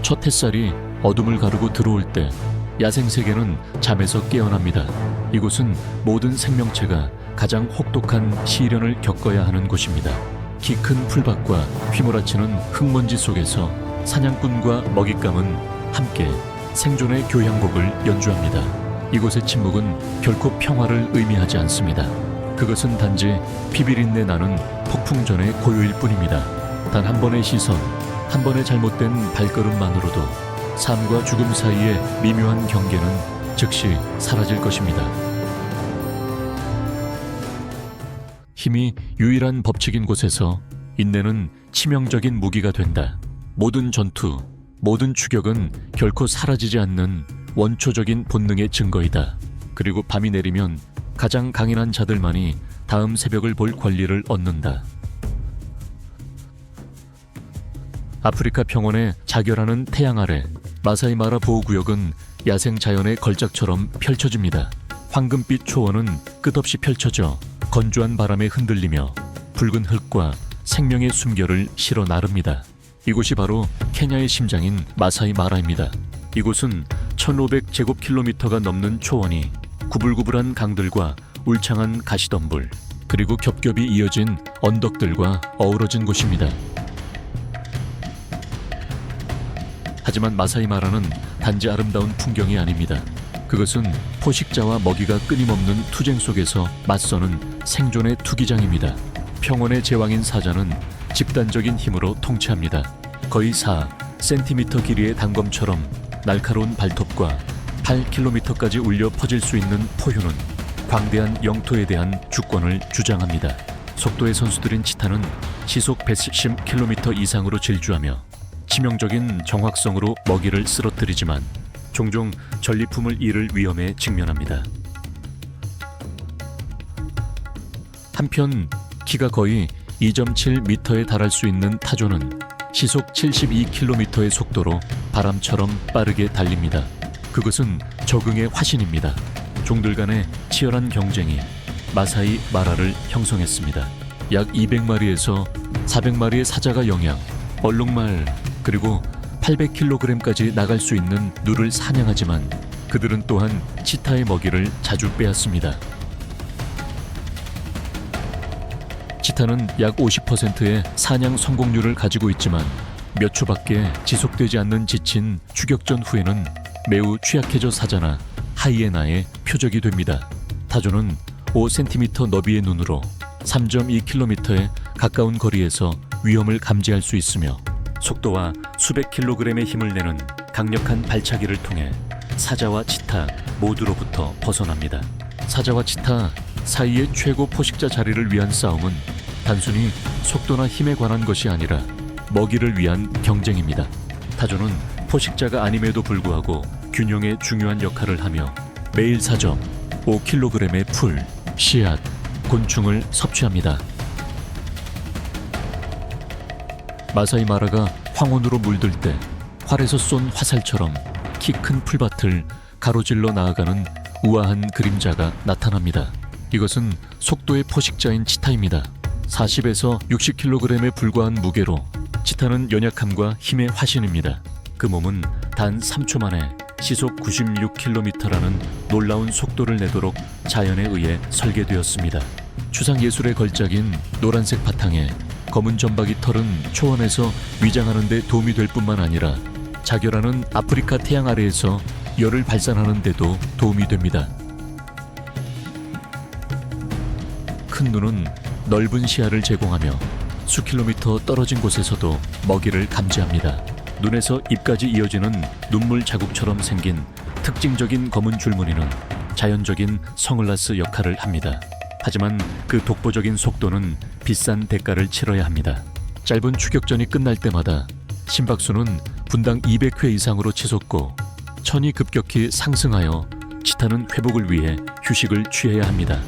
첫 햇살이 어둠을 가르고 들어올 때 야생세계는 잠에서 깨어납니다. 이곳은 모든 생명체가 가장 혹독한 시련을 겪어야 하는 곳입니다. 키 큰 풀밭과 휘몰아치는 흙먼지 속에서 사냥꾼과 먹잇감은 함께 생존의 교향곡을 연주합니다. 이곳의 침묵은 결코 평화를 의미하지 않습니다. 그것은 단지 피비린내 나는 폭풍 전의 고요일 뿐입니다. 단 한 번의 시선, 한 번의 잘못된 발걸음만으로도 삶과 죽음 사이의 미묘한 경계는 즉시 사라질 것입니다. 힘이 유일한 법칙인 곳에서 인내는 치명적인 무기가 된다. 모든 전투, 모든 추격은 결코 사라지지 않는 원초적인 본능의 증거이다. 그리고 밤이 내리면 가장 강인한 자들만이 다음 새벽을 볼 권리를 얻는다. 아프리카 평원의 자결하는 태양 아래 마사이 마라 보호구역은 야생 자연의 걸작처럼 펼쳐집니다. 황금빛 초원은 끝없이 펼쳐져 건조한 바람에 흔들리며 붉은 흙과 생명의 숨결을 실어 나릅니다. 이곳이 바로 케냐의 심장인 마사이 마라입니다. 이곳은 1500제곱킬로미터가 넘는 초원이 구불구불한 강들과 울창한 가시덤불, 그리고 겹겹이 이어진 언덕들과 어우러진 곳입니다. 하지만 마사이 마라는 단지 아름다운 풍경이 아닙니다. 그것은 포식자와 먹이가 끊임없는 투쟁 속에서 맞서는 생존의 투기장입니다. 평원의 제왕인 사자는 집단적인 힘으로 통치합니다. 거의 4cm 길이의 단검처럼 날카로운 발톱과 8km까지 울려 퍼질 수 있는 포효는 광대한 영토에 대한 주권을 주장합니다. 속도의 선수들인 치타는 시속 110km 이상으로 질주하며 치명적인 정확성으로 먹이를 쓰러뜨리지만 종종 전리품을 잃을 위험에 직면합니다. 한편 키가 거의 2.7m에 달할 수 있는 타조는 시속 72km의 속도로 바람처럼 빠르게 달립니다. 그것은 적응의 화신입니다. 종들 간의 치열한 경쟁이 마사이 마라를 형성했습니다. 약 200마리에서 400마리의 사자가 영양, 얼룩말, 그리고 800kg까지 나갈 수 있는 누를 사냥하지만 그들은 또한 치타의 먹이를 자주 빼앗습니다. 치타는 약 50%의 사냥 성공률을 가지고 있지만 몇 초밖에 지속되지 않는 지친 추격전 후에는 매우 취약해져 사자나 하이에나의 표적이 됩니다. 타조는 5cm 너비의 눈으로 3.2km의 가까운 거리에서 위험을 감지할 수 있으며 속도와 수백 킬로그램의 힘을 내는 강력한 발차기를 통해 사자와 치타 모두로부터 벗어납니다. 사자와 치타 사이의 최고 포식자 자리를 위한 싸움은 단순히 속도나 힘에 관한 것이 아니라 먹이를 위한 경쟁입니다. 타조는 포식자가 아님에도 불구하고 균형에 중요한 역할을 하며 매일 사정 5kg의 풀, 씨앗, 곤충을 섭취합니다. 마사이 마라가 황혼으로 물들 때 활에서 쏜 화살처럼 키 큰 풀밭을 가로질러 나아가는 우아한 그림자가 나타납니다. 이것은 속도의 포식자인 치타입니다. 40에서 60kg에 불과한 무게로 치타는 연약함과 힘의 화신입니다. 그 몸은 단 3초 만에 시속 96km라는 놀라운 속도를 내도록 자연에 의해 설계되었습니다. 추상예술의 걸작인 노란색 바탕에 검은 점박이 털은 초원에서 위장하는 데 도움이 될 뿐만 아니라 자결하는 아프리카 태양 아래에서 열을 발산하는 데도 도움이 됩니다. 큰 눈은 넓은 시야를 제공하며 수킬로미터 떨어진 곳에서도 먹이를 감지합니다. 눈에서 입까지 이어지는 눈물 자국처럼 생긴 특징적인 검은 줄무늬는 자연적인 선글라스 역할을 합니다. 하지만 그 독보적인 속도는 비싼 대가를 치러야 합니다. 짧은 추격전이 끝날 때마다 심박수는 분당 200회 이상으로 치솟고 천이 급격히 상승하여 치타는 회복을 위해 휴식을 취해야 합니다.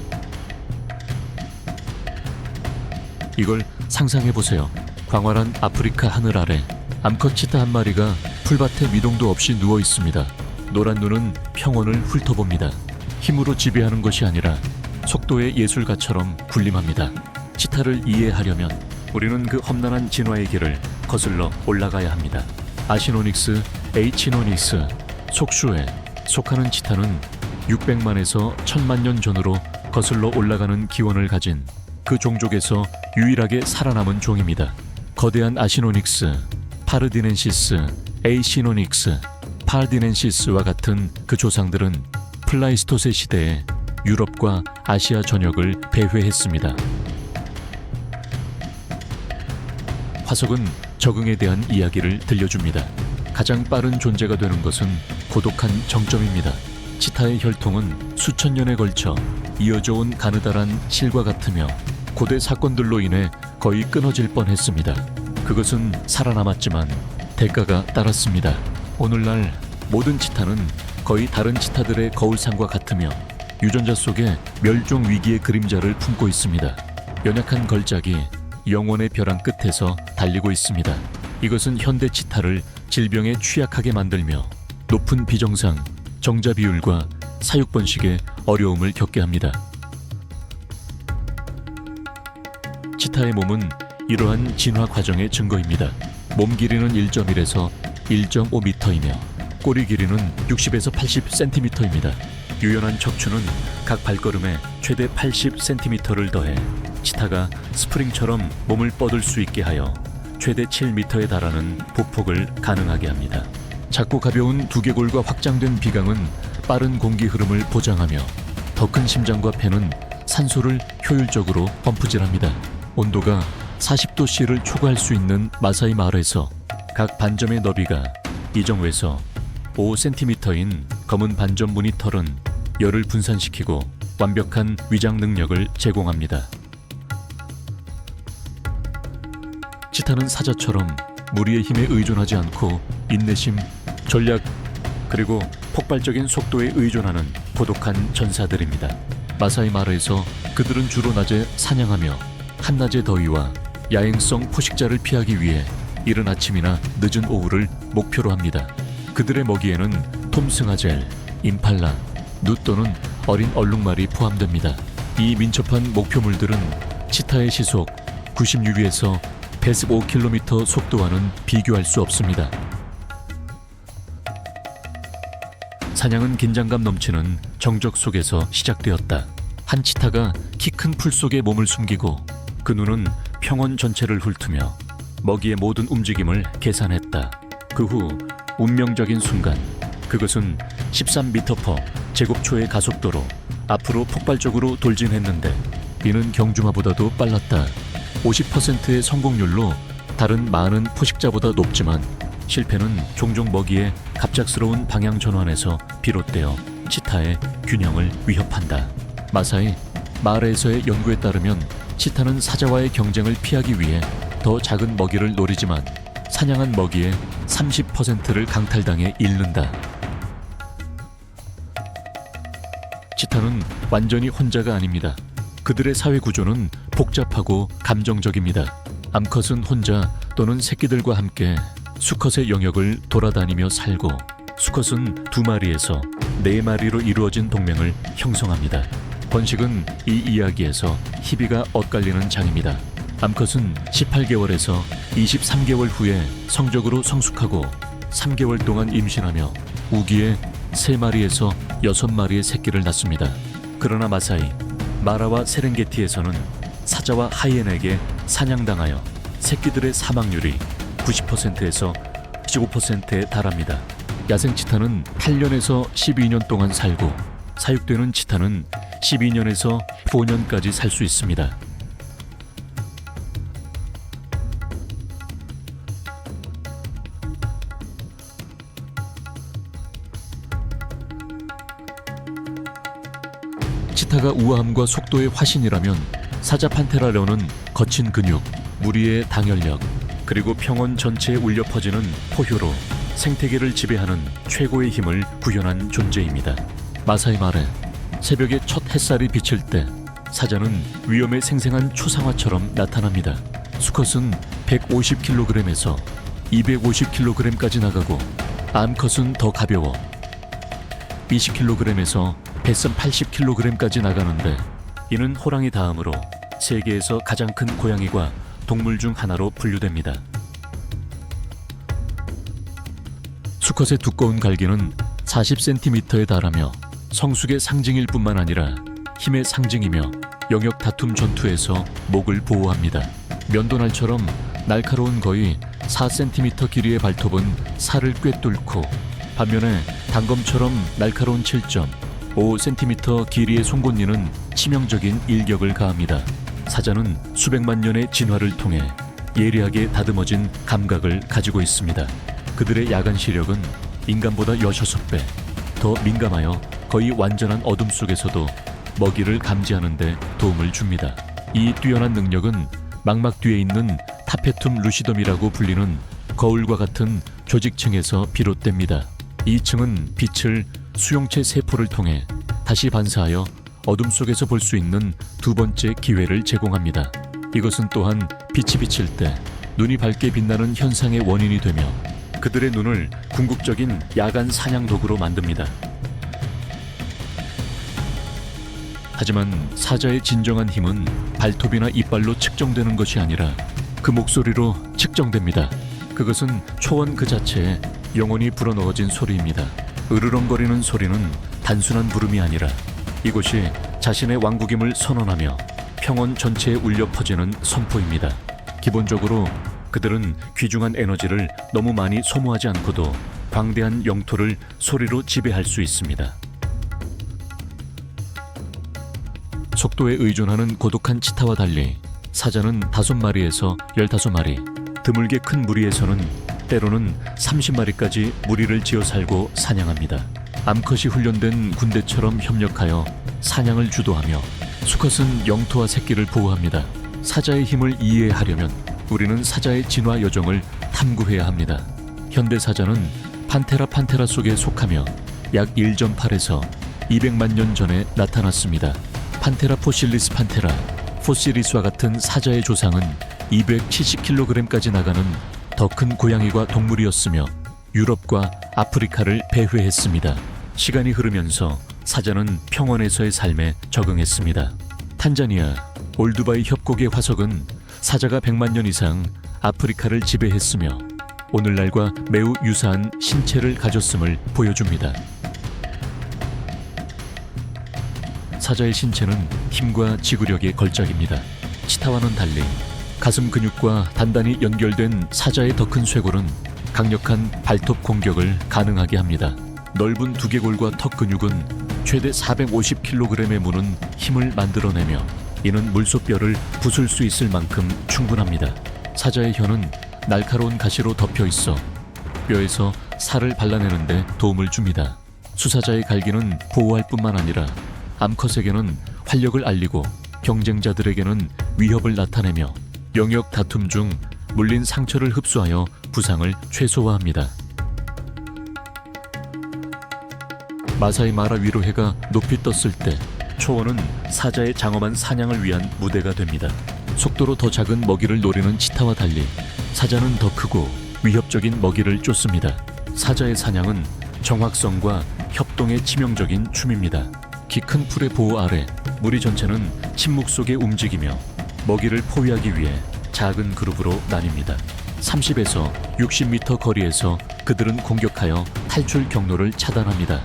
이걸 상상해보세요. 광활한 아프리카 하늘 아래 암컷 치타 한 마리가 풀밭에 미동도 없이 누워 있습니다. 노란 눈은 평원을 훑어봅니다. 힘으로 지배하는 것이 아니라 속도의 예술가처럼 군림합니다. 치타를 이해하려면 우리는 그 험난한 진화의 길을 거슬러 올라가야 합니다. 아시노닉스, H노닉스, 속수에 속하는 치타는 600만에서 1000만 년 전으로 거슬러 올라가는 기원을 가진 그 종족에서 유일하게 살아남은 종입니다. 거대한 아시노닉스, 파르디넨시스, 에이시노닉스, 파르디넨시스와 같은 그 조상들은 플라이스토세 시대에 유럽과 아시아 전역을 배회했습니다. 화석은 적응에 대한 이야기를 들려줍니다. 가장 빠른 존재가 되는 것은 고독한 정점입니다. 치타의 혈통은 수천 년에 걸쳐 이어져 온 가느다란 실과 같으며 고대 사건들로 인해 거의 끊어질 뻔했습니다. 그것은 살아남았지만 대가가 따랐습니다. 오늘날 모든 치타는 거의 다른 치타들의 거울상과 같으며 유전자 속에 멸종 위기의 그림자를 품고 있습니다. 연약한 걸작이 영원의 벼랑 끝에서 달리고 있습니다. 이것은 현대 치타를 질병에 취약하게 만들며 높은 비정상, 정자 비율과 사육 번식에 어려움을 겪게 합니다. 치타의 몸은 이러한 진화 과정의 증거입니다. 몸 길이는 1.1에서 1.5m이며 꼬리 길이는 60에서 80cm입니다. 유연한 척추는 각 발걸음에 최대 80cm를 더해 치타가 스프링처럼 몸을 뻗을 수 있게 하여 최대 7m에 달하는 보폭을 가능하게 합니다. 작고 가벼운 두개골과 확장된 비강은 빠른 공기 흐름을 보장하며 더 큰 심장과 폐는 산소를 효율적으로 펌프질합니다. 온도가 40도C를 초과할 수 있는 마사이 마을에서 각 반점의 너비가 2.5에서 5cm인 검은 반점 무늬털은 열을 분산시키고 완벽한 위장 능력을 제공합니다. 치타는 사자처럼 무리의 힘에 의존하지 않고 인내심, 전략, 그리고 폭발적인 속도에 의존하는 고독한 전사들입니다. 마사이 마라에서 그들은 주로 낮에 사냥하며 한낮의 더위와 야행성 포식자를 피하기 위해 이른 아침이나 늦은 오후를 목표로 합니다. 그들의 먹이에는 톰승아젤, 임팔라, 누 또는 어린 얼룩말이 포함됩니다. 이 민첩한 목표물들은 치타의 시속 96에서 115km 속도와는 비교할 수 없습니다. 사냥은 긴장감 넘치는 정적 속에서 시작되었다. 한 치타가 키 큰 풀 속에 몸을 숨기고 그 눈은 평원 전체를 훑으며 먹이의 모든 움직임을 계산했다. 그 후 운명적인 순간, 그것은 13m/s 제곱초의 가속도로 앞으로 폭발적으로 돌진했는데 이는 경주마보다도 빨랐다. 50%의 성공률로 다른 많은 포식자보다 높지만 실패는 종종 먹이의 갑작스러운 방향 전환에서 비롯되어 치타의 균형을 위협한다. 마사이 마을에서의 연구에 따르면 치타는 사자와의 경쟁을 피하기 위해 더 작은 먹이를 노리지만 사냥한 먹이의 30%를 강탈당해 잃는다. 치타는 완전히 혼자가 아닙니다. 그들의 사회 구조는 복잡하고 감정적입니다. 암컷은 혼자 또는 새끼들과 함께 수컷의 영역을 돌아다니며 살고 수컷은 2마리에서 4마리로 이루어진 동맹을 형성합니다. 번식은 이 이야기에서 희비가 엇갈리는 장입니다. 암컷은 18개월에서 23개월 후에 성적으로 성숙하고 3개월 동안 임신하며 우기에 3마리에서 6마리의 새끼를 낳습니다. 그러나 마사이, 마라와 세렝게티에서는 사자와 하이엔에게 사냥당하여 새끼들의 사망률이 90%에서 15%에 달합니다. 야생 치타는 8년에서 12년 동안 살고 사육되는 치타는 12년에서 5년까지 살 수 있습니다. 치타가 우아함과 속도의 화신이라면 사자 판테라려는 거친 근육, 무리의 당혈력, 그리고 평원 전체에 울려 퍼지는 포효로 생태계를 지배하는 최고의 힘을 구현한 존재입니다. 마사이 마르, 새벽에 첫 햇살이 비칠 때 사자는 위험에 생생한 초상화처럼 나타납니다. 수컷은 150kg에서 250kg까지 나가고 암컷은 더 가벼워 20kg에서 뱃선 80kg까지 나가는데 이는 호랑이 다음으로 세계에서 가장 큰 고양이과 동물 중 하나로 분류됩니다. 수컷의 두꺼운 갈기는 40cm에 달하며 성숙의 상징일 뿐만 아니라 힘의 상징이며 영역 다툼 전투에서 목을 보호합니다. 면도날처럼 날카로운 거의 4cm 길이의 발톱은 살을 꿰뚫고, 반면에 단검처럼 날카로운 7.5cm 길이의 송곳니는 치명적인 일격을 가합니다. 사자는 수백만 년의 진화를 통해 예리하게 다듬어진 감각을 가지고 있습니다. 그들의 야간 시력은 인간보다 6배 더 민감하여 거의 완전한 어둠 속에서도 먹이를 감지하는 데 도움을 줍니다. 이 뛰어난 능력은 망막 뒤에 있는 타페툼 루시덤이라고 불리는 거울과 같은 조직층에서 비롯됩니다. 이 층은 빛을 수용체 세포를 통해 다시 반사하여 어둠 속에서 볼 수 있는 두 번째 기회를 제공합니다. 이것은 또한 빛이 비칠 때 눈이 밝게 빛나는 현상의 원인이 되며 그들의 눈을 궁극적인 야간 사냥 도구로 만듭니다. 하지만 사자의 진정한 힘은 발톱이나 이빨로 측정되는 것이 아니라 그 목소리로 측정됩니다. 그것은 초원 그 자체에 영혼이 불어넣어진 소리입니다. 으르렁거리는 소리는 단순한 부름이 아니라 이곳이 자신의 왕국임을 선언하며 평원 전체에 울려 퍼지는 선포입니다. 기본적으로 그들은 귀중한 에너지를 너무 많이 소모하지 않고도 광대한 영토를 소리로 지배할 수 있습니다. 속도에 의존하는 고독한 치타와 달리 사자는 5마리에서 15마리, 드물게 큰 무리에서는 때로는 30마리까지 무리를 지어 살고 사냥합니다. 암컷이 훈련된 군대처럼 협력하여 사냥을 주도하며 수컷은 영토와 새끼를 보호합니다. 사자의 힘을 이해하려면 우리는 사자의 진화 여정을 탐구해야 합니다. 현대 사자는 판테라 속에 속하며 약 1.8에서 200만 년 전에 나타났습니다. 판테라 포실리스 판테라 포시리스와 같은 사자의 조상은 270kg까지 나가는 더 큰 고양이과 동물이었으며 유럽과 아프리카를 배회했습니다. 시간이 흐르면서 사자는 평원에서의 삶에 적응했습니다. 탄자니아 올두바이 협곡의 화석은 사자가 100만 년 이상 아프리카를 지배했으며 오늘날과 매우 유사한 신체를 가졌음을 보여줍니다. 사자의 신체는 힘과 지구력의 걸작입니다. 치타와는 달리 가슴 근육과 단단히 연결된 사자의 더 큰 쇄골은 강력한 발톱 공격을 가능하게 합니다. 넓은 두개골과 턱 근육은 최대 450kg의 무는 힘을 만들어내며 이는 물소뼈를 부술 수 있을 만큼 충분합니다. 사자의 혀는 날카로운 가시로 덮여 있어 뼈에서 살을 발라내는 데 도움을 줍니다. 수사자의 갈기는 보호할 뿐만 아니라 암컷에게는 활력을 알리고 경쟁자들에게는 위협을 나타내며 영역 다툼 중 물린 상처를 흡수하여 부상을 최소화합니다. 마사이 마라 위로 해가 높이 떴을 때 초원은 사자의 장엄한 사냥을 위한 무대가 됩니다. 속도로 더 작은 먹이를 노리는 치타와 달리 사자는 더 크고 위협적인 먹이를 쫓습니다. 사자의 사냥은 정확성과 협동의 치명적인 춤입니다. 키 큰 풀의 보호 아래 무리 전체는 침묵 속에 움직이며 먹이를 포위하기 위해 작은 그룹으로 나뉩니다. 30에서 60m 거리에서 그들은 공격하여 탈출 경로를 차단합니다.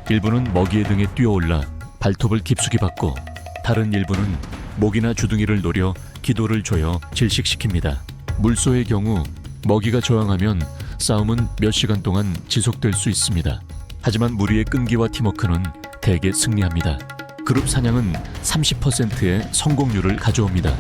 일부는 먹이의 등에 뛰어올라 발톱을 깊숙이 받고 다른 일부는 목이나 주둥이를 노려 기도를 조여 질식시킵니다. 물소의 경우 먹이가 저항하면 싸움은 몇 시간 동안 지속될 수 있습니다. 하지만 무리의 끈기와 팀워크는 대개 승리합니다. 그룹 사냥은 30%의 성공률을 가져옵니다.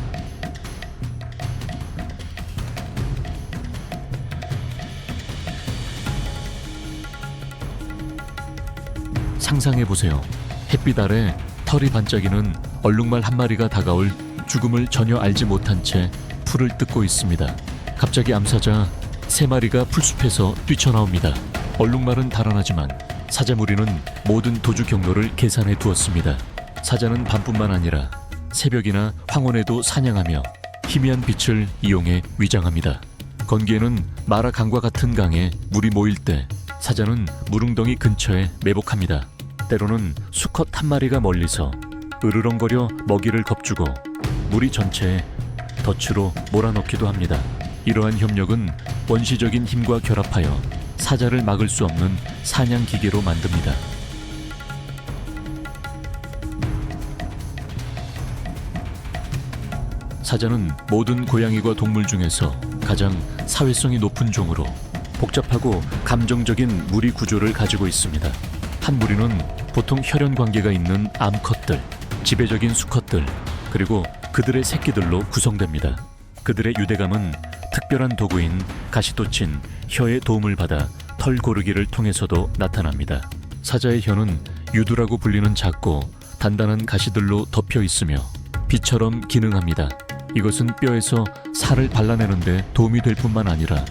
상상해보세요. 햇빛 아래 털이 반짝이는 얼룩말 한 마리가 다가올 죽음을 전혀 알지 못한 채 풀을 뜯고 있습니다. 갑자기 암사자 3마리가 풀숲에서 뛰쳐나옵니다. 얼룩말은 달아나지만 사자 무리는 모든 도주 경로를 계산해 두었습니다. 사자는 밤뿐만 아니라 새벽이나 황혼에도 사냥하며 희미한 빛을 이용해 위장합니다. 건기에는 마라 강과 같은 강에 물이 모일 때 사자는 무릉덩이 근처에 매복합니다. 때로는 수컷 한 마리가 멀리서 으르렁거려 먹이를 겁주고 무리 전체에 덫으로 몰아넣기도 합니다. 이러한 협력은 원시적인 힘과 결합하여 사자를 막을 수 없는 사냥 기계로 만듭니다. 사자는 모든 고양이과 동물 중에서 가장 사회성이 높은 종으로 복잡하고 감정적인 무리 구조를 가지고 있습니다. 한 무리는 보통 혈연 관계가 있는 암컷들, 지배적인 수컷들, 그리고 그들의 새끼들로 구성됩니다. 그들의 유대감은 특별한 도구인 가시돋친 혀의 도움을 받아 털 고르기를 통해서도 나타납니다. 사자의 혀는 유두라고 불리는 작고 단단한 가시들로 덮여 있으며 비처럼 기능합니다. 이것은 뼈에서 살을 발라내는데 도움이 될 뿐만 아니라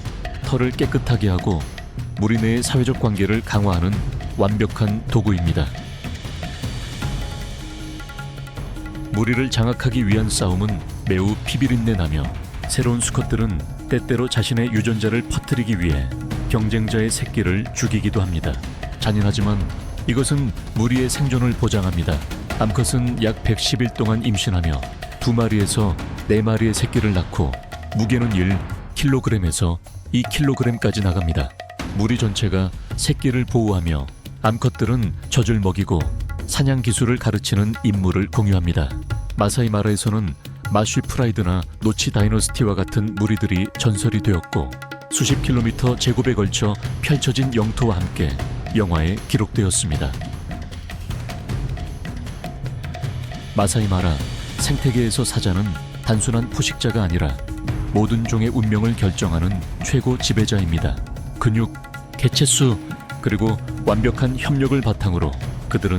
털을 깨끗하게 하고 무리 내의 사회적 관계를 강화하는 완벽한 도구입니다. 무리를 장악하기 위한 싸움은 매우 피비린내 나며 새로운 수컷들은 때때로 자신의 유전자를 퍼뜨리기 위해 경쟁자의 새끼를 죽이기도 합니다. 잔인하지만 이것은 무리의 생존을 보장합니다. 암컷은 약 110일 동안 임신하며 2마리에서 4마리의 새끼를 낳고 무게는 1kg에서 2kg까지 나갑니다. 무리 전체가 새끼를 보호하며 암컷들은 젖을 먹이고 사냥 기술을 가르치는 임무를 공유합니다. 마사이 마라에서는 마쉬 프라이드나 노치 다이너스티와 같은 무리들이 전설이 되었고 수십 킬로미터 제곱에 걸쳐 펼쳐진 영토와 함께 영화에 기록되었습니다. 마사이 마라, 생태계에서 사자는 단순한 포식자가 아니라 모든 종의 운명을 결정하는 최고 지배자입니다. 근육, 개체수, 그리고 완벽한 협력을 바탕으로 그들은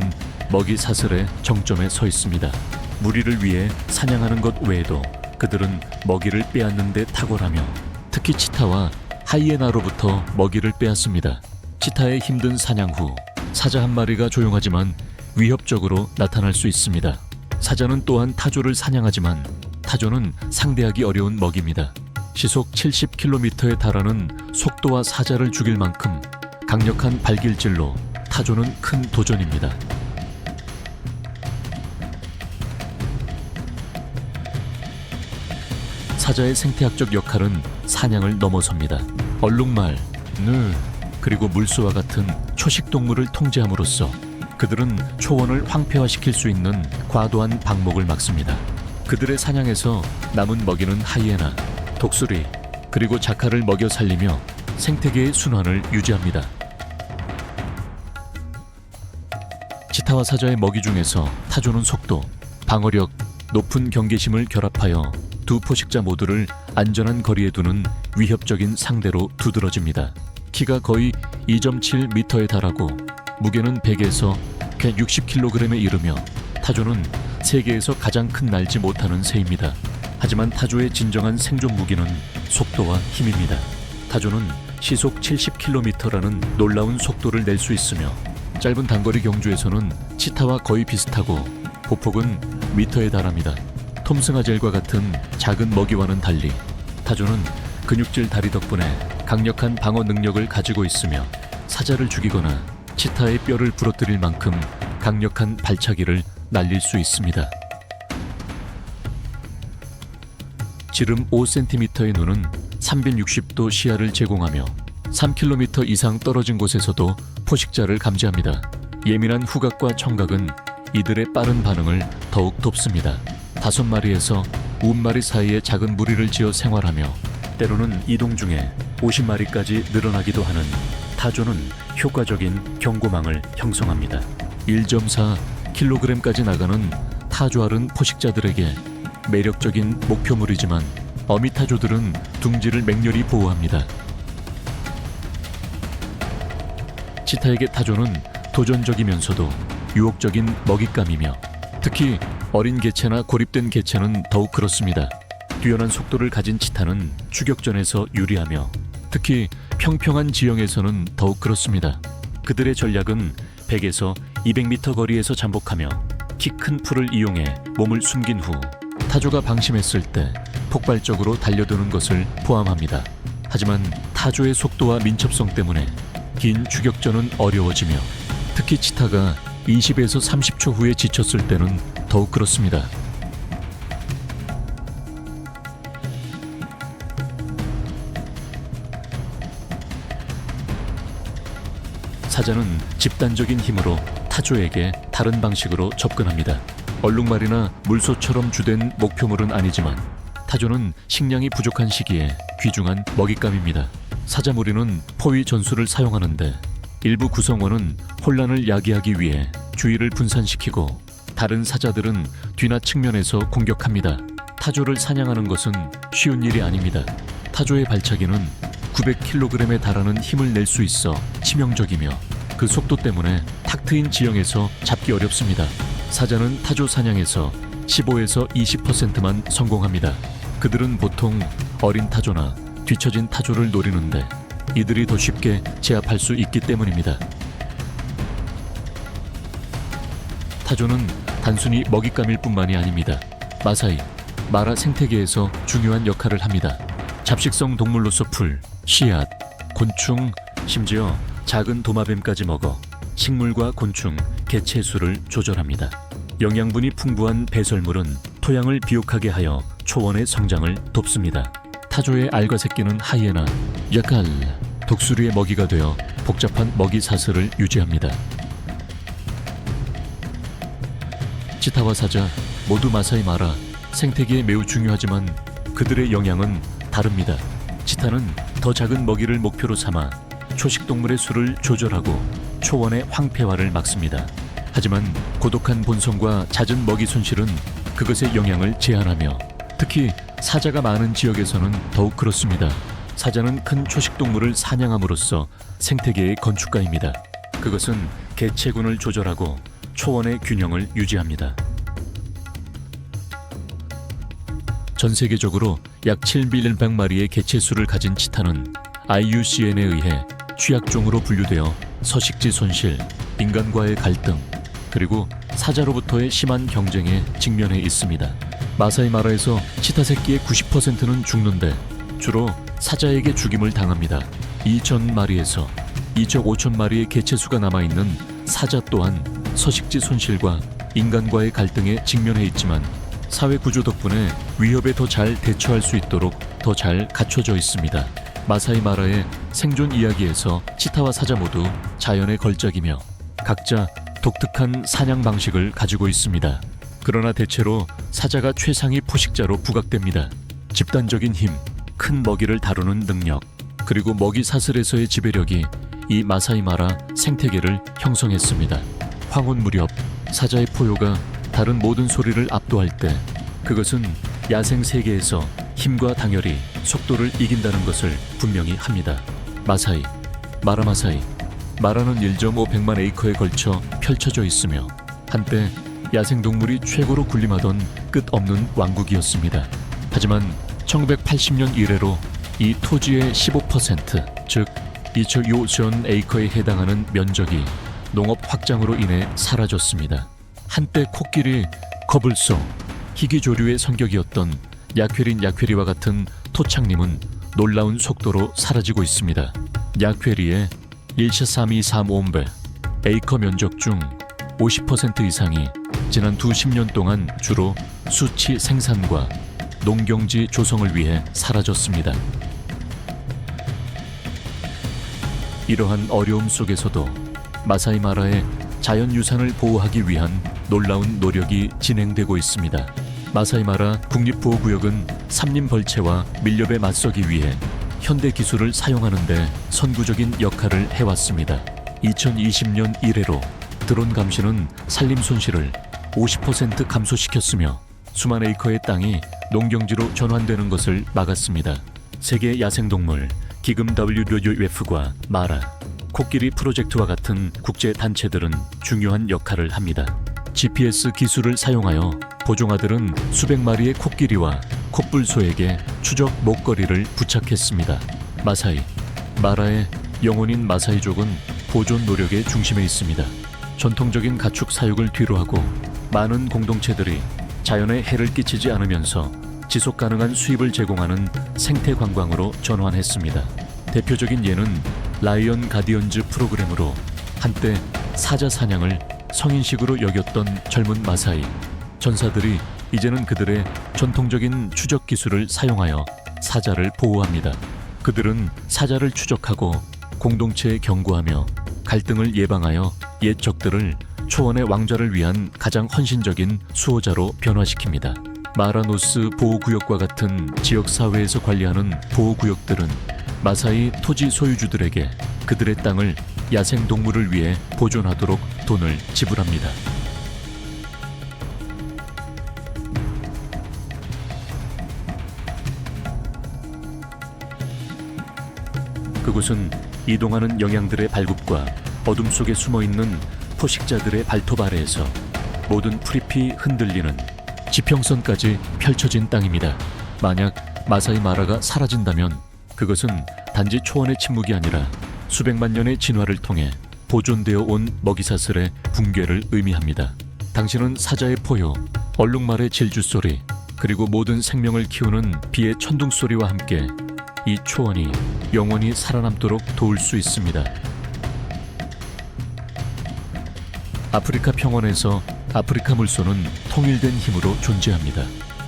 먹이 사슬의 정점에 서 있습니다. 무리를 위해 사냥하는 것 외에도 그들은 먹이를 빼앗는 데 탁월하며 특히 치타와 하이에나로부터 먹이를 빼앗습니다. 치타의 힘든 사냥 후 사자 한 마리가 조용하지만 위협적으로 나타날 수 있습니다. 사자는 또한 타조를 사냥하지만 타조는 상대하기 어려운 먹이입니다. 시속 70km에 달하는 속도와 사자를 죽일 만큼 강력한 발길질로 타조는 큰 도전입니다. 사자의 생태학적 역할은 사냥을 넘어섭니다. 얼룩말, 누, 그리고 물소와 같은 초식 동물을 통제함으로써 그들은 초원을 황폐화시킬 수 있는 과도한 방목을 막습니다. 그들의 사냥에서 남은 먹이는 하이에나, 독수리, 그리고 자카를 먹여 살리며 생태계의 순환을 유지합니다. 치타와 사자의 먹이 중에서 타조는 속도, 방어력, 높은 경계심을 결합하여 두 포식자 모두를 안전한 거리에 두는 위협적인 상대로 두드러집니다. 키가 거의 2.7m에 달하고 무게는 100에서 160kg에 이르며 타조는 세계에서 가장 큰 날지 못하는 새입니다. 하지만 타조의 진정한 생존 무기는 속도와 힘입니다. 타조는 시속 70km라는 놀라운 속도를 낼 수 있으며 짧은 단거리 경주에서는 치타와 거의 비슷하고 보폭은 미터에 달합니다. 톰승아젤과 같은 작은 먹이와는 달리 타조는 근육질 다리 덕분에 강력한 방어 능력을 가지고 있으며 사자를 죽이거나 치타의 뼈를 부러뜨릴 만큼 강력한 발차기를 날릴 수 있습니다. 지름 5cm의 눈은 360도 시야를 제공하며 3km 이상 떨어진 곳에서도 포식자를 감지합니다. 예민한 후각과 청각은 이들의 빠른 반응을 더욱 돕습니다. 5마리에서 50마리 사이의 작은 무리를 지어 생활하며 때로는 이동 중에 50마리까지 늘어나기도 하는 타조는 효과적인 경고망을 형성합니다. 1.4kg까지 나가는 타조알은 포식자들에게 매력적인 목표물이지만 어미 타조들은 둥지를 맹렬히 보호합니다. 치타에게 타조는 도전적이면서도 유혹적인 먹잇감이며 특히 어린 개체나 고립된 개체는 더욱 그렇습니다. 뛰어난 속도를 가진 치타는 추격전에서 유리하며 특히 평평한 지형에서는 더욱 그렇습니다. 그들의 전략은 100에서 200m 거리에서 잠복하며 키 큰 풀을 이용해 몸을 숨긴 후 타조가 방심했을 때 폭발적으로 달려드는 것을 포함합니다. 하지만 타조의 속도와 민첩성 때문에 긴 추격전은 어려워지며 특히 치타가 20에서 30초 후에 지쳤을 때는 더욱 그렇습니다. 사자는 집단적인 힘으로 타조에게 다른 방식으로 접근합니다. 얼룩말이나 물소처럼 주된 목표물은 아니지만 타조는 식량이 부족한 시기에 귀중한 먹잇감입니다. 사자 무리는 포위 전술을 사용하는데 일부 구성원은 혼란을 야기하기 위해 주의를 분산시키고 다른 사자들은 뒤나 측면에서 공격합니다. 타조를 사냥하는 것은 쉬운 일이 아닙니다. 타조의 발차기는 900kg에 달하는 힘을 낼 수 있어 치명적이며 그 속도 때문에 탁 트인 지형에서 잡기 어렵습니다. 사자는 타조 사냥에서 15에서 20%만 성공합니다. 그들은 보통 어린 타조나 뒤처진 타조를 노리는데 이들이 더 쉽게 제압할 수 있기 때문입니다. 타조는 단순히 먹잇감일 뿐만이 아닙니다. 마사이, 마라 생태계에서 중요한 역할을 합니다. 잡식성 동물로서 풀, 씨앗, 곤충, 심지어 작은 도마뱀까지 먹어 식물과 곤충, 개체 수를 조절합니다. 영양분이 풍부한 배설물은 토양을 비옥하게 하여 초원의 성장을 돕습니다. 타조의 알과 새끼는 하이에나, 야칼, 독수리의 먹이가 되어 복잡한 먹이 사슬을 유지합니다. 치타와 사자 모두 마사이 마라 생태계에 매우 중요하지만 그들의 영향은 다릅니다. 치타는 더 작은 먹이를 목표로 삼아 초식동물의 수를 조절하고 초원의 황폐화를 막습니다. 하지만 고독한 본성과 잦은 먹이 손실은 그것의 영향을 제한하며 특히 사자가 많은 지역에서는 더욱 그렇습니다. 사자는 큰 초식동물을 사냥함으로써 생태계의 건축가입니다. 그것은 개체군을 조절하고 초원의 균형을 유지합니다. 전 세계적으로 약 7,100마리의 개체수를 가진 치타는 IUCN에 의해 취약종으로 분류되어 서식지 손실, 인간과의 갈등, 그리고 사자로부터의 심한 경쟁에 직면해 있습니다. 마사이 마라에서 치타 새끼의 90%는 죽는데 주로 사자에게 죽임을 당합니다. 2,000마리에서 2,500마리의 개체수가 남아있는 사자 또한 서식지 손실과 인간과의 갈등에 직면해 있지만 사회 구조 덕분에 위협에 더 잘 대처할 수 있도록 더 잘 갖춰져 있습니다. 마사이 마라의 생존 이야기에서 치타와 사자 모두 자연의 걸작이며 각자 독특한 사냥 방식을 가지고 있습니다. 그러나 대체로 사자가 최상위 포식자로 부각됩니다. 집단적인 힘, 큰 먹이를 다루는 능력, 그리고 먹이 사슬에서의 지배력이 이 마사이 마라 생태계를 형성했습니다. 황혼 무렵 사자의 포효가 다른 모든 소리를 압도할 때 그것은 야생 세계에서 힘과 당열이 속도를 이긴다는 것을 분명히 합니다. 마사이, 마라마사이, 마라는 1.5백만 에이커에 걸쳐 펼쳐져 있으며 한때 야생동물이 최고로 군림하던 끝없는 왕국이었습니다. 하지만 1980년 이래로 이 토지의 15%, 즉 2,000전 에이커에 해당하는 면적이 농업 확장으로 인해 사라졌습니다. 한때 코끼리, 거불소, 희귀조류의 성격이었던 야퀘린 야퀘리와 같은 토착림은 놀라운 속도로 사라지고 있습니다. 야퀘리의 1.3235배, 에이커 면적 중 50% 이상이 지난 두 10년 동안 주로 수치 생산과 농경지 조성을 위해 사라졌습니다. 이러한 어려움 속에서도 마사이 마라의 자연유산을 보호하기 위한 놀라운 노력이 진행되고 있습니다. 마사이 마라 국립보호구역은 삼림벌채와 밀렵에 맞서기 위해 현대 기술을 사용하는 데 선구적인 역할을 해왔습니다. 2020년 이래로 드론 감시는 산림 손실을 50% 감소시켰으며 수만 에이커의 땅이 농경지로 전환되는 것을 막았습니다. 세계 야생동물 기금 WWF과 마라, 코끼리 프로젝트와 같은 국제 단체들은 중요한 역할을 합니다. GPS 기술을 사용하여 보종아들은 수백 마리의 코끼리와 콧불소에게 추적 목걸이를 부착했습니다. 마사이, 마라의 영혼인 마사이족은 보존 노력의 중심에 있습니다. 전통적인 가축 사육을 뒤로하고 많은 공동체들이 자연에 해를 끼치지 않으면서 지속 가능한 수입을 제공하는 생태 관광으로 전환했습니다. 대표적인 예는 라이언 가디언즈 프로그램으로 한때 사자 사냥을 성인식으로 여겼던 젊은 마사이 전사들이 이제는 그들의 전통적인 추적 기술을 사용하여 사자를 보호합니다. 그들은 사자를 추적하고 공동체에 경고하며 갈등을 예방하여 옛 적들을 초원의 왕좌를 위한 가장 헌신적인 수호자로 변화시킵니다. 마라노스 보호구역과 같은 지역사회에서 관리하는 보호구역들은 마사이 토지 소유주들에게 그들의 땅을 야생동물을 위해 보존하도록 돈을 지불합니다. 그곳은 이동하는 영양들의 발굽과 어둠 속에 숨어있는 포식자들의 발톱 아래에서 모든 풀잎이 흔들리는 지평선까지 펼쳐진 땅입니다. 만약 마사이 마라가 사라진다면 그것은 단지 초원의 침묵이 아니라 수백만 년의 진화를 통해 보존되어 온 먹이사슬의 붕괴를 의미합니다. 당신은 사자의 포효, 얼룩말의 질주소리, 그리고 모든 생명을 키우는 비의 천둥소리와 함께 이 초원이 영원히 살아남도록 도울 수 있습니다. 아프리카 평원에서 아프리카 물소는 통일된 힘으로 존재합니다.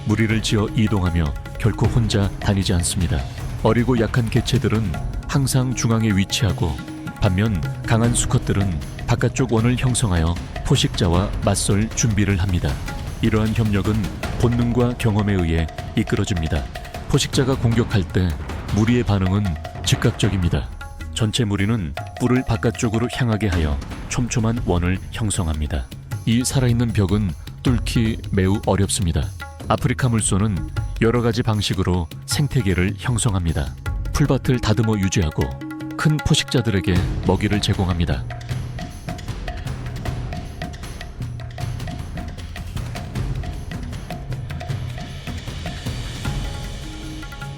무리를 지어 이동하며 결코 혼자 다니지 않습니다. 어리고 약한 개체들은 항상 중앙에 위치하고 반면 강한 수컷들은 바깥쪽 원을 형성하여 포식자와 맞설 준비를 합니다. 이러한 협력은 본능과 경험에 의해 이끌어집니다. 포식자가 공격할 때 무리의 반응은 즉각적입니다. 전체 무리는 뿔을 바깥쪽으로 향하게 하여 촘촘한 원을 형성합니다. 이 살아있는 벽은 뚫기 매우 어렵습니다. 아프리카 물소는 여러 가지 방식으로 생태계를 형성합니다. 풀밭을 다듬어 유지하고 큰 포식자들에게 먹이를 제공합니다.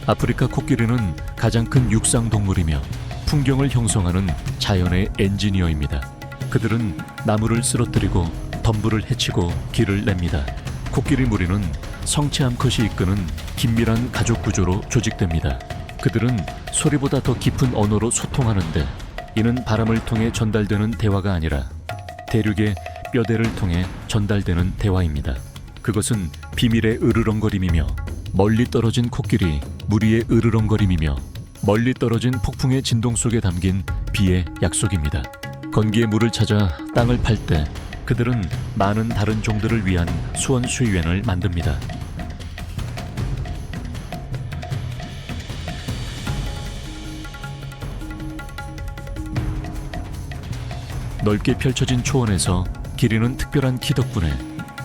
아프리카 코끼리는 가장 큰 육상 동물이며 풍경을 형성하는 자연의 엔지니어입니다. 그들은 나무를 쓰러뜨리고 덤불을 해치고 길을 냅니다. 코끼리 무리는 성체 암컷이 이끄는 긴밀한 가족 구조로 조직됩니다. 그들은 소리보다 더 깊은 언어로 소통하는데 이는 바람을 통해 전달되는 대화가 아니라 대륙의 뼈대를 통해 전달되는 대화입니다. 그것은 비밀의 으르렁거림이며 멀리 떨어진 코끼리 무리의 으르렁거림이며 멀리 떨어진 폭풍의 진동 속에 담긴 비의 약속입니다. 건기의 물을 찾아 땅을 팔 때 그들은 많은 다른 종들을 위한 수원 수의원을 만듭니다. 넓게 펼쳐진 초원에서 기리는 특별한 키 덕분에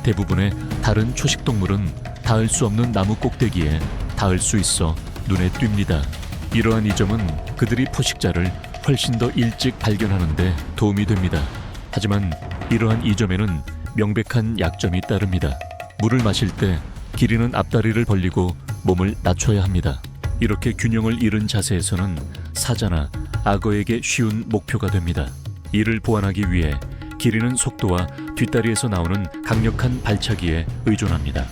대부분의 다른 초식동물은 닿을 수 없는 나무 꼭대기에 닿을 수 있어 눈에 띕니다. 이러한 이점은 그들이 포식자를 훨씬 더 일찍 발견하는 데 도움이 됩니다. 하지만 이러한 이점에는 명백한 약점이 따릅니다. 물을 마실 때 기리는 앞다리를 벌리고 몸을 낮춰야 합니다. 이렇게 균형을 잃은 자세에서는 사자나 악어에게 쉬운 목표가 됩니다. 이를 보완하기 위해 기리는 속도와 뒷다리에서 나오는 강력한 발차기에 의존합니다.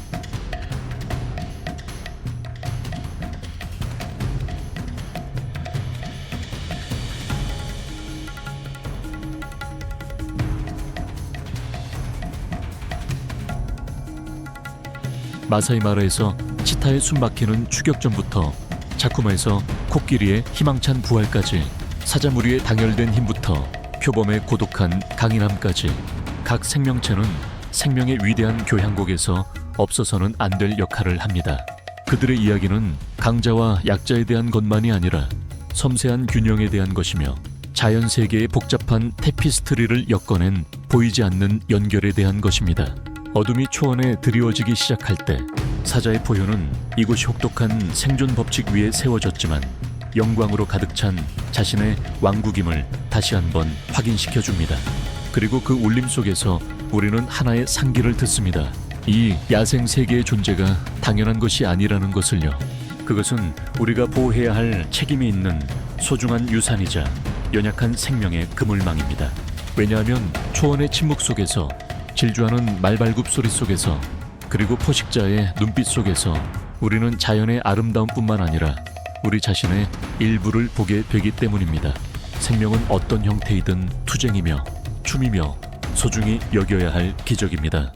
마사이 마라에서 치타의 숨막히는 추격전부터 자쿠마에서 코끼리의 희망찬 부활까지 사자무리의 당열된 힘부터 표범의 고독한 강인함까지 각 생명체는 생명의 위대한 교향곡에서 없어서는 안 될 역할을 합니다. 그들의 이야기는 강자와 약자에 대한 것만이 아니라 섬세한 균형에 대한 것이며 자연세계의 복잡한 테피스트리를 엮어낸 보이지 않는 연결에 대한 것입니다. 어둠이 초원에 드리워지기 시작할 때 사자의 포효는 이곳이 혹독한 생존 법칙 위에 세워졌지만 영광으로 가득 찬 자신의 왕국임을 다시 한번 확인시켜줍니다. 그리고 그 울림 속에서 우리는 하나의 상기를 듣습니다. 이 야생 세계의 존재가 당연한 것이 아니라는 것을요. 그것은 우리가 보호해야 할 책임이 있는 소중한 유산이자 연약한 생명의 그물망입니다. 왜냐하면 초원의 침묵 속에서 질주하는 말발굽 소리 속에서 그리고 포식자의 눈빛 속에서 우리는 자연의 아름다움뿐만 아니라 우리 자신의 일부를 보게 되기 때문입니다. 생명은 어떤 형태이든 투쟁이며 춤이며 소중히 여겨야 할 기적입니다.